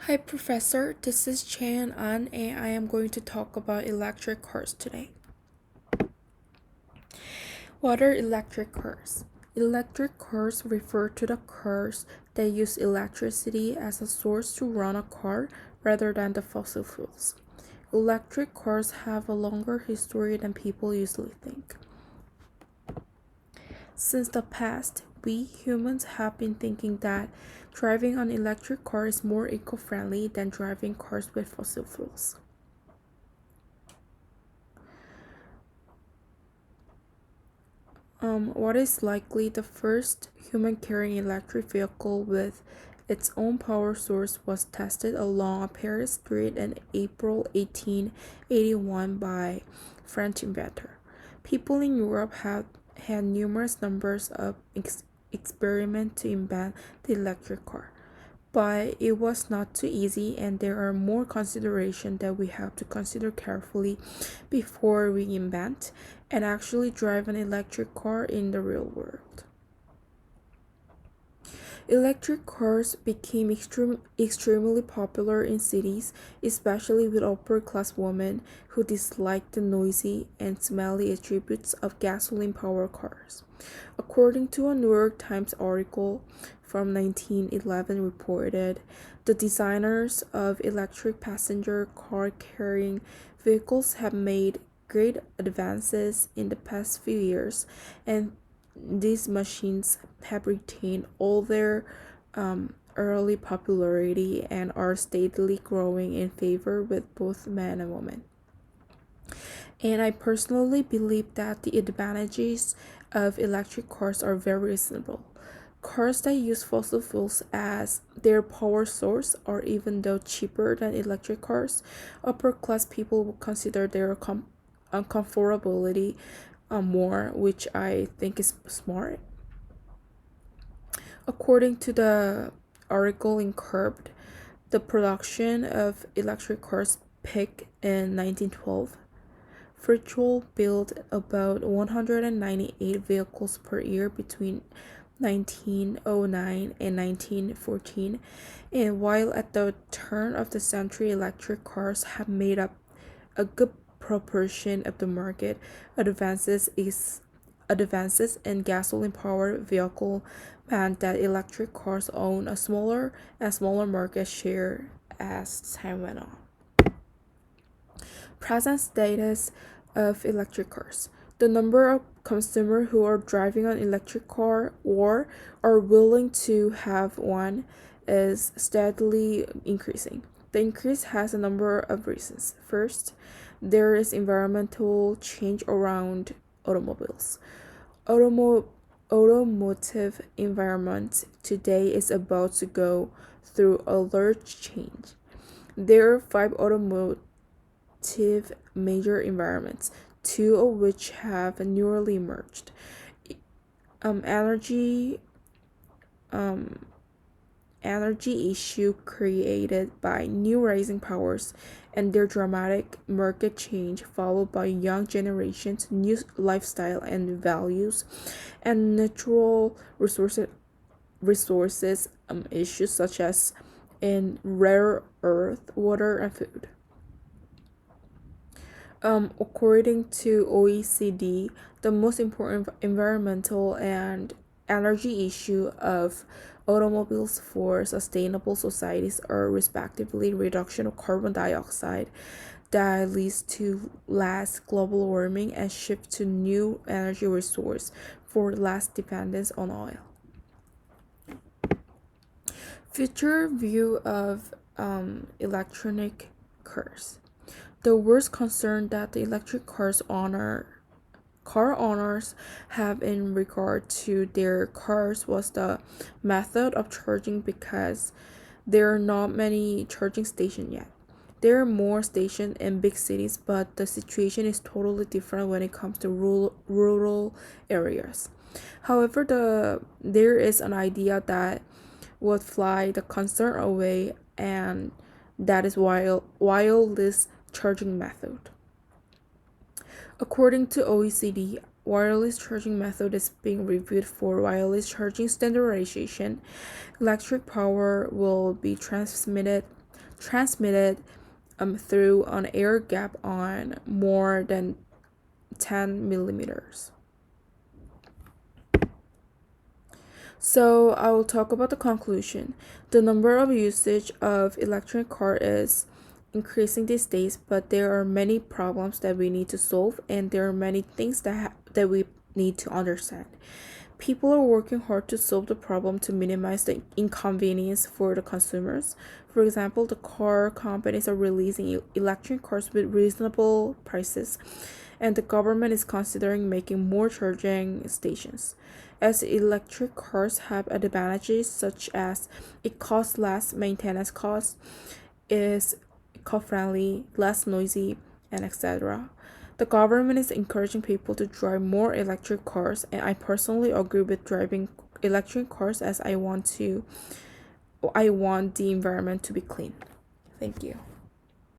Hi, Professor. This is Chan An, and I am going to talk about electric cars today. What are electric cars? Electric cars refer to the cars that use electricity as a source to run a car rather than the fossil fuels. Electric cars have a longer history than people usually think. Since the past, we humans have been thinking that driving an electric car is more eco friendly than driving cars with fossil fuels. What is likely the first human carrying electric vehicle with its own power source was tested along a Paris street in April 1881 by French inventor. People in Europe have had numerous numbers of experiments to invent the electric car, but it was not too easy, and there are more considerations that we have to consider carefully before we invent and actually drive an electric car in the real world. Electric cars became extremely popular in cities, especially with upper class women who disliked the noisy and smelly attributes of gasoline powered cars. According to a New York Times article from 1911 reported, the designers of electric passenger car carrying vehicles have made great advances in the past few years, and these machines have retained all their early popularity and are steadily growing in favor with both men and women. And I personally believe that the advantages of electric cars are very reasonable. Cars that use fossil fuels as their power source are even though cheaper than electric cars, upper class people will consider their comfortability more, which I think is smart. According to the article in Curbed, the production of electric cars peaked in 1912. Virtual built about 198 vehicles per year between 1909 and 1914, and while at the turn of the century electric cars have made up a good proportion of the market, advances in gasoline powered vehicle meant that electric cars own a smaller and smaller market share as time went on. Present status of electric cars. The number of consumers who are driving an electric car or are willing to have one is steadily increasing. The increase has a number of reasons. First, there is environmental change around automobiles. Automo- Automotive environment today is about to go through a large change. There are five automotive major environments, two of which have newly emerged. Energy um, energy issue created by new rising powers and their dramatic market change followed by young generations new lifestyle and values and natural resources issues such as in rare earth water and food. According to OECD, the most important environmental and energy issue of automobiles for sustainable societies are respectively reduction of carbon dioxide that leads to less global warming and shift to new energy resource for less dependence on oil. Future view of electronic cars. The worst concern that the electric car owners have in regard to their cars was the method of charging because there are not many charging stations yet. There are more stations in big cities, but the situation is totally different when it comes to rural areas. However, there is an idea that would fly the concern away, and that is wireless charging method. According to OECD, wireless charging method is being reviewed for wireless charging standardization. Electric power will be transmitted transmitted through an air gap on more than 10 millimeters. So I will talk about the conclusion. The number of usage of electric car is increasing these days, but there are many problems that we need to solve, and there are many things that we need to understand. People are working hard to solve the problem to minimize the inconvenience for the consumers. For example, the car companies are releasing electric cars with reasonable prices, and the government is considering making more charging stations. As electric cars have advantages such as it costs less maintenance costs, is eco-friendly, less noisy, and etc. The government is encouraging people to drive more electric cars, and I personally agree with driving electric cars as I want the environment to be clean. Thank you.